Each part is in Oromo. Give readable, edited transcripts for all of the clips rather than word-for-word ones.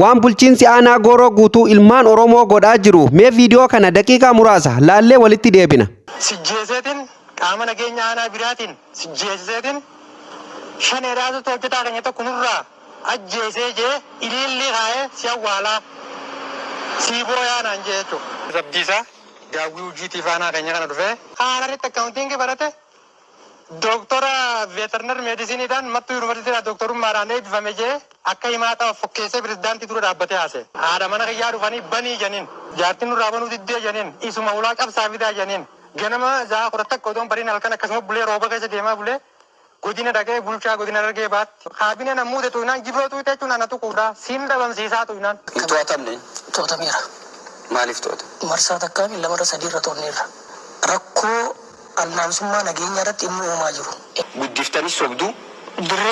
Waan bulchiinsi aanaa Gooroo Guutuu ilmaan Oromoo godhaa jiru mee viidiyoo kana daqiiqaa muraasa laallee walitti deebina. Sijjeeseetiin qaama nageenya aanaa biraatiin sijjeeseetiin shaneedhaatu hojjetaa keenya tokko nurraa ajjeesee jee ilillee kaa'ee si awwaalaa siiboo yaanaan jee jechuudha. Sabdiisaa daawwii hojiitiif aanaa keenya kana dhufee haararitti akkaawuntiingi barate doktora veterinar meedisiiniidhaan mattuu yuunivarsiitiidhaan doktorummaadhaan eebbifame jee akka himaata fokkeessee pirezidaantii dura dhaabbatee haase. Haadha mana kiyyaa dhufanii banii janiin jaartiin nurraa banuu diddee janiin isuma ulaa qabsaa fidaa janiin ganama zaa kudha takka otoon bariin halkan akkasuma bulee rooba keessa deemaa bulee godina dhagee bulchaa godina dhagee baatti kaabinee namuute tuinaan jibroo tuite jechuun ana tuquudha siin dhabamsiisaa tuinaan. Hin to'atamne. To'atameera. Maaliif to'ata? Marsaa takkaan lamarra sadiirra to'anneerra. Rakkoo alnaansummaa nageenya irratti inni uumaa jiru. Guddiftanii sobduu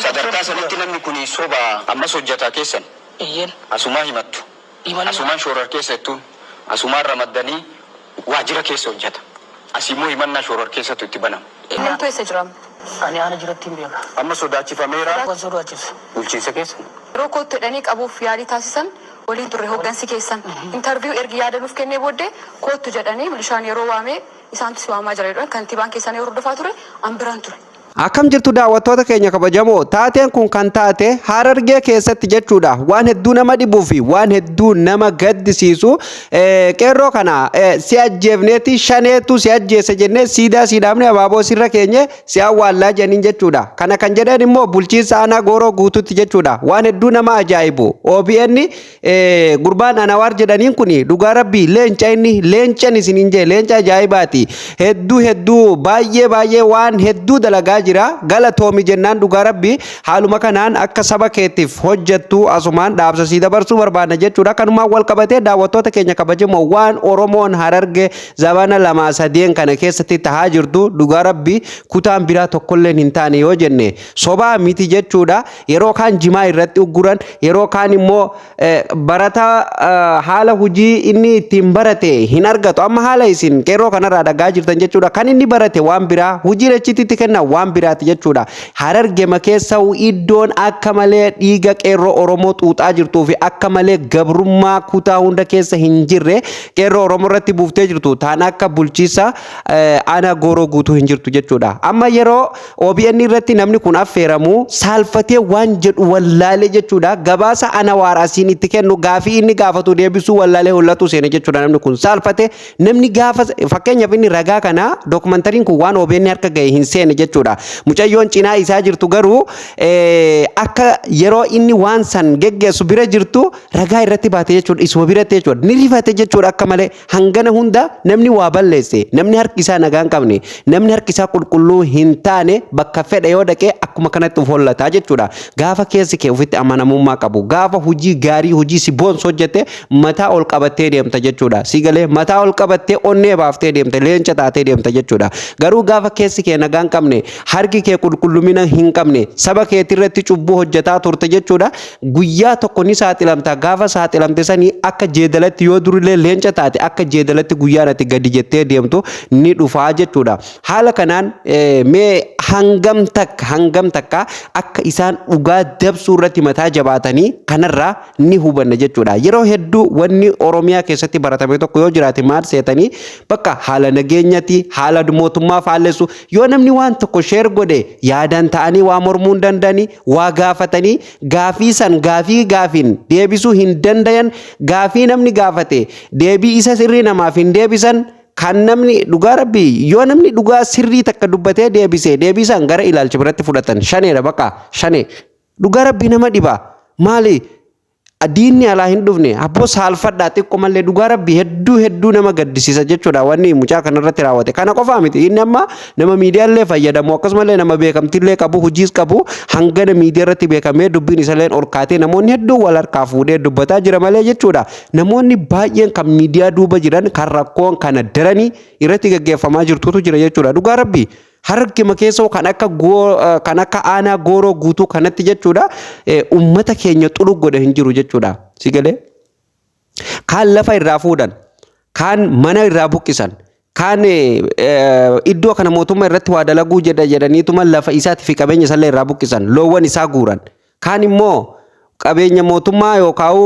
sadarkaa sanatti namni kun soba ammas hojjetaa keessan. Iyyeen. Asumaa himattu. Asumaan shoorar keessa jettuun asumaan ramaddanii waajjira keessa hojjeta. Asimmoo himannaa shoorar keessattu itti banama. Namtu eessa jiraam? Ani aana jiratti hin beeka. Amma sodaachifameera. Waan sodaachisa. Bulchiinsa keessan. Yeroo kootti hidhanii qabuuf yaalii taasisan waliin turre hooggansi keessan. Intarviiyuu ergi yaadanuuf kennee booddee kootu jedhanii milishaan yeroo waamee isaantu si waamaa jira jedhan kantiibaan keessan yeroo hordofaa ture an biraan ture. Akkam jirtu daawwattoota keenya kabajamoo taateen kun kan taate Harargee keessatti jechuudha waan hedduu nama dhibuu fi waan hedduu nama gaddisiisu qeerroo kana si ajjeefneeti shaneetu si ajjeesse jennee siidaamne abaaboo sirra keenye si awwaallaa jeniin jechuudha kana kan jedhan immoo bulchiinsa aanaa Gooroo Guutuutti jechuudha waan hedduu nama ajaa'ibu OBN gurbaan Anawaar jedhaniin kuni dhugaa rabbii leencaan isiniin jee leenca ajaa'ibaati hedduu baay'ee waan hedduu dalagaa jira galatoomi jennaan dhugaa rabbii haaluma kanaan akka saba keetiif hojjettu asumaan dhaabsasii dabarsuu barbaadna jechuudha kanumaan wal qabatee daawwattoota keenya kabajamoo waan Oromoon Harargee zabana lama sadeen kana keessatti tahaa jirtu dhugaa rabbii kutaan biraa tokkolleen hin taane yoo jenne sobaa miti jechuudha yeroo kaan jimaa irratti ugguran yeroo kaan immoo barata haala hujii inni ittiin barate hin argatu amma haala isin qeerroo kanarraa dhagaa jirtan jechuudha kan inni barate waan biraa hujii achitti kenna waan biraati jechuudha Harargee keessa iddoon akka malee dhiiga qeerroo Oromoo xuuxaa jirtuu fi akka malee gabrummaa kutaa hunda keessa hin jirre qeerroo Oromoo irratti buuftee jirtu taan akka bulchiisa aanaa Gooroo Guutuu hin jirtu jechuudha amma yeroo OBN irratti namni kun affeeramu saalfatee waan jedhu wallaalee jechuudha gabaasa Anawaar asiin itti kennu gaafii inni gaafatu deebisuu wallaalee hollatu seene jechuudha namni kun saalfatee namni gaafa fakkeenyaaf inni ragaa kana dokumentariin kun waan OBN harka ga'e hin seene jechuudha mucayyoon cinaa isaa jirtu garuu akka yeroo inni waan san geggeessu bira jirtu ragaa irratti baate jechuudha isuma biratti jechuudha ni rifate jechuudha akka malee hangana hunda namni waa balleesse namni harki isaa nagaa hin qabne namni harki isaa qulqulluu hin taane bakka fedhe yoo dhaqee akkuma kanatti hollata jechuudha gaafa keessi kee ofitti amanamummaa qabu gaafa hojii gaarii hojii si boonsu hojjete mataa ol qabattee deemta jechuudha si galee mataa ol qabattee onnee baaftee deemta leenca taatee deemta jechuudha garuu gaafa keessi kee nagaa hin qabne harki kee qulqullumina hin qabne saba keetirratti cubbuu hojjetaa turte jechuudha guyyaa tokko ni saaxilamta gaafa saaxilamte sanii akka jeedalatti yoo durillee leenca taate akka jeedalatti guyyaanatti gadi jettee deemtu ni dhufaa jechuudha haala kanaan mee hangam takka akka isaan dhugaa dabsuu irratti mataa jabaatanii kanarraa ni hubanna jechuudha yeroo hedduu wanni Oromiyaa keessatti baratame tokko yoo jiraate maal seetanii bakka haala nageenyatti haala mootummaa faallessu yoo namni waan tokko sheer godhe yaadan ta'anii waa mormuu hin danda'anii waa gaafatanii gaafiin deebisuu hin dandayan gaafii namni gaafate deebii isa sirrii namaaf hin deebisan kan namni dhugaa rabbii yoo namni dhugaa sirrii takka dubbatee deebisan gara ilaalcha biratti fudhatan shaneedha bakka shane dhugaa rabbii nama dhiba maali diinni alaa hin dhufne abboo saalfadhaa xiqqoo malee dhugaa rabbii hedduu nama gaddisiisa jechuudha wanni mucaa kanarratti raawwate kana qofaa miti inni amma nama miidiyaallee fayyadamu akkasumallee nama beekamtillee qabu hojiis qabu hangana miidiyaa irratti beekamee dubbiin isallee ol kaatee namoonni hedduu wal harkaa fuudhee dubbataa jira malee jechuudha namoonni baay'een kan miidiyaa duuba jiran kan rakkoon kana daranii irratti gaggeeffamaa jirtutu jira jechuudha dhugaa rabbii Harargee keessa kan akka aanaa Gooroo Guutuu kanatti jechuudha ummata keenya xulu godhe hin jiru jechuudha si galee kaan lafa irraa fuudhan kaan mana irraa buqqisan kaan iddoo kana mootummaa irratti waa dalaguu jedhaniituma lafa isaatti fi qabeenya isallee irraa buqqisan loowwan isaa guuran kaan immoo qabeenya mootummaa yookaan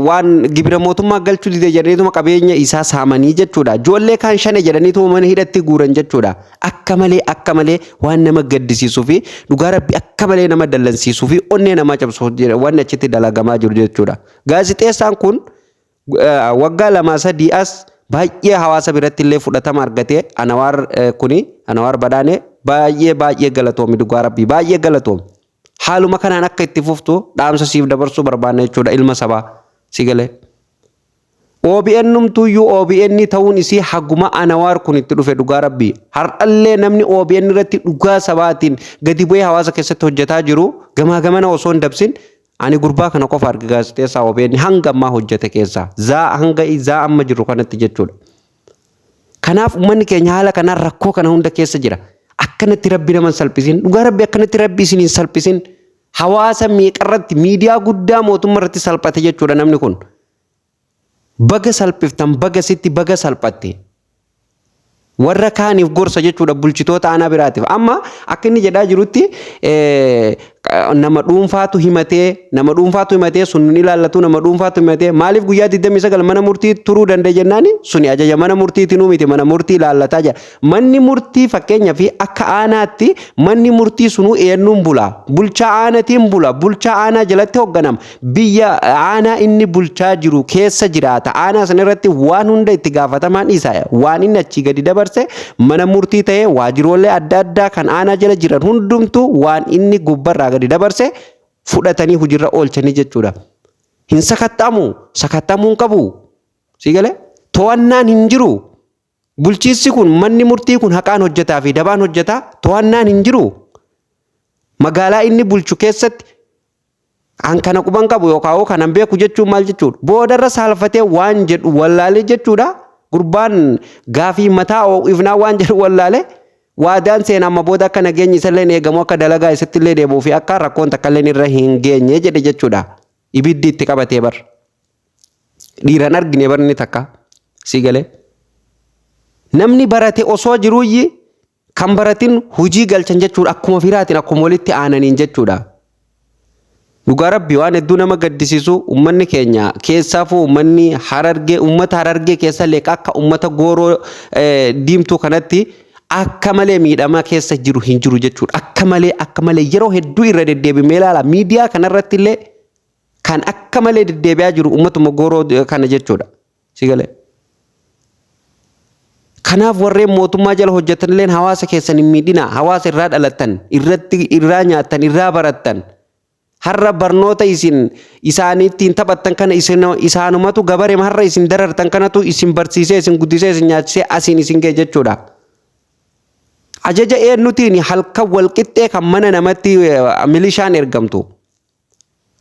waan gibira mootummaa galchuu dide jedhaniituma qabeenya isaa saamanii jechuudha. Ijoollee kaan shane jedhaniituma mana hidhatti guuran jechuudha. Akka malee waan nama gaddisiisuu fi dhugaa rabbi akka malee nama dallansiisuu fi onnee nama cabsu waan achitti dalagamaa jiru jechuudha. Gaazixeessaan kun waggaa 2-3 as baay'ee hawaasa biratti illee fudhatama argate Anwaar Badaanee baay'ee galatoomi dhugaa rabbi baay'ee galatoomi. Haaluma kanaan akka itti fuftu dhaamsa siif dabarsuu barbaanna jechuudha ilma sabaa si galee. OBN numtuyyuu OBN ta'uun isii haguma Anwaar kun itti dhufe dhugaa rabbi. Har'allee namni OBN irratti dhugaa sabaatiin gadi bu'ee hawaasa keessatti hojjetaa jiru gamaa gamana osoo hin dabsin ani gurbaa kana qofa arge gaazexeessaa OBN hanga ammaa hojjete keessaa zaa amma jiru kanatti jechuudha. Kanaaf uummanni keenya haala kanaan rakkoo kana hunda keessa jira. Akkanatti rabbi nama salphisin dhugaa rabbi akkanatti rabbi isiniin salphisin hawaasa meeqarratti miidiyaa guddaa mootummaa irratti salphate jechuudha namni kun. Baga salphiftan baga sitti baga salphatte. Warra kaaniif gorsa jechuudha bulchitoota aanaa biraatiif. Amma akka inni jedhaa jirutti nama dhuunfaatu himatee sun ilaallatu nama dhuunfaatu himatee maaliif guyyaa 29 mana murtii turuu danda'e jennaani suni ajaja mana murtiitiin miti mana murtii ilaallataa jira. Manni murtii fakkeenyaa fi akka aanaatti manni murtii sunuu eenyuun bula bulchaa aanaatiin bula bulchaa aanaa jalatti hoogganama biyya aanaa inni bulchaa jiru keessa jiraata aanaa sanarratti waan hunda itti gaafatamaan isa waan inni achi gadi dabarse mana murtii ta'ee waajjiroolee adda addaa kan aanaa jala jiran hundumtu waan inni gubbarraa gadi dabarse fudhatanii hojiirra oolchanii jechuudha. Hin sakattamuun qabu. Sigalee to'annaan hin jiru. Bulchiinsi kun manni murtii kun haqaan hojjetaa fi dabaan hojjetaa to'annaan hin jiru. Magaalaa inni bulchu keessatti an kana quban qabu yookaan kanan beeku jechuun maal jechuudha. Boodarra saalfatee waan jedhu wallaalee jechuudha. Gurbaan gaafii mataa ifnaa waan jedhu wallaalee waadaan seenaa amma booda akka nageenyi isallee eegamu akka dalagaa isatti illee deebuu fi akka rakkoon takka illee irra hin geenye jedhe jechuudha. Ibiddi itti qabatee bar. Dhiiran argine barni takka si galee. Namni barate osoo jiruuyyi kan baratin hujii galchan jechuudha akkuma firaatiin akkuma walitti aananiin jechuudha. Dhugaa rabbi waan hedduu nama gaddisiisu uummanni keenya keessaafuu uummanni uummata Harargee keessa illee akka uummata gooroo diimtuu kanatti akka malee miidhamaa keessa jiru hin jiru jechuudha. Akka malee yeroo hedduu irra deddeebi'ee ilaala miidiyaa kanarratti illee kan akka malee deddeebi'aa jiru uummatuma gooroo kana jechuudha. Sigalee. Kanaaf warreen mootummaa jala hojjetan illee hawaasa keessan hin miidhina hawaasa irraa dhalatan irraa nyaatan irraa baratan. Har'a barnoota isaaniittiin taphattan kana isaanumatu gabare har'a isin darartan kanatu isin barsiisee isin guddisee isin nyaachisee asiin isin ga'e jechuudha. Ajaja eenyutiin halkan walqixxee kan mana namatti milishaan ergamtu.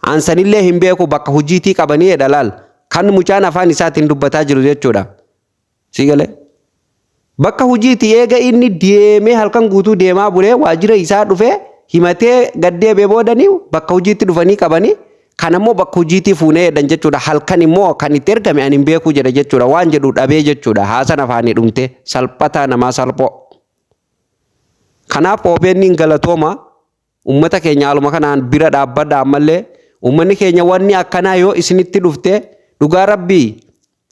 Aansanillee hin beeku bakka hojiitii qabanii edalaal kan mucaan afaan isaatiin dubbataa jiru jechuudha. Sigalee. Bakka hojiitii eega inni deemee halkan guutuu deemaa bulee waajjira isaa dhufee himatee gaddeebee boodanii bakka hojiitti dhufanii qabanii kan ammoo bakka hojiitii fuunee jedhan jechuudha. Halkan immoo kan itti ergame ani hin beeku jedha jechuudha. Waan jedhu dhabee jechuudha. Haasan afaanii dhumte salphataa namaa salphoo. Kanaaf OBN galatooma uummata keenya haaluma kanaan bira dhaabbadha ammallee uummanni keenya wanni akkanaa yoo isinitti dhufte dhugaa rabbii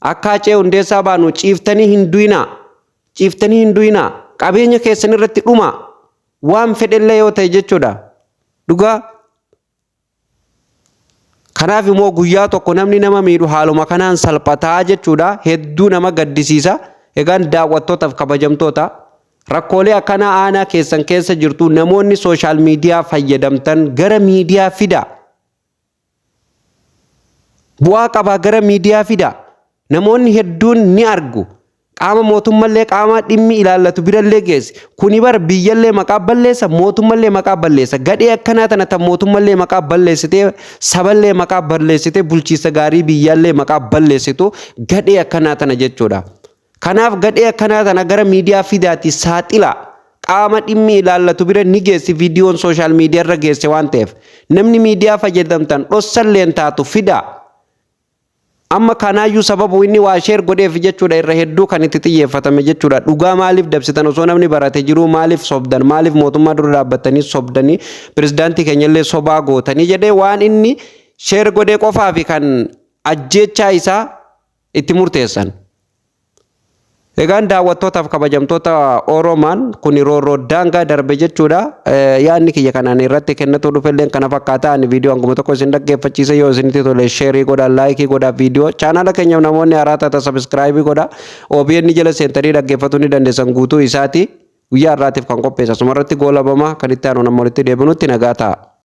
akka Hacee Hundeessaa baanu ciiftanii hin du'ina qabeenya keessan irratti dhuma waan fedhellee yoo ta'e jechuudha. Dhugaa kanaaf immoo guyyaa tokko namni nama miidhu haaluma kanaan salphataa jechuudha. Hedduu nama gaddisiisa. Egaan daawwattootaaf kabajamtoota rakkoolee akkanaa aanaa keessan keessa jirtu namoonni sooshaal miidiyaa fayyadamtan gara miidiyaa fida. Bu'aa qabaa gara miidiyaa fida. Namoonni hedduun ni argu. Qaama mootummallee qaama dhimmi ilaallatu birallee geesse. Kuni bar biyyallee maqaa balleessa mootummallee maqaa balleessa. Gadhee akkanaa tana tan mootummallee maqaa balleessitee saballee maqaa balleessitee bulchiinsa gaarii biyyallee maqaa balleessitu gadhee akkanaa tana jechuudha. Kanaaf gadhee akkanaa tana gara miidiyaa fidaati saaxila. Qaama dhimmi ilaallatu bira ni geessi viidiyoon sooshaal miidiyaa irra geesse waan ta'eef namni miidiyaa fayyadamtan dhossalleen taatu fida. Amma kanaayyuu sababu inni waa sheer godheef jechuudha irra hedduu kan itti xiyyeeffatame jechuudha. Dhugaa maaliif dabsitan osoo namni barate jiru maaliif sobdan maaliif mootummaa dura dhaabbatanii sobdanii pirezidaantii keenyallee sobaa gootanii jedhee waan inni sheer godhee qofaa fi kan ajjechaa isaa itti murteessan. Egaan daawwattootaaf kabajamtoota Oromaan kun roorroo daangaa darbe jechuudha. Yaadni kiyya kanaan irratti kennatu dhufelleen kana fakkaataan viidiyoo hanguma tokko isin dhaggeeffachiise yoo isinitti tole sheerii godhaa laayikii godhaa viidiyoo chaanaala keenya namoonni haaraa taata sabskraayibii godhaa OBN jala seentanii dhaggeeffachuu ni dandeessan guutuu isaati. Guyyaa har'aatiif kan qopheessa sumarratti goolabamaa kan itti aanu nama walitti deebinutti nagaa ta'a.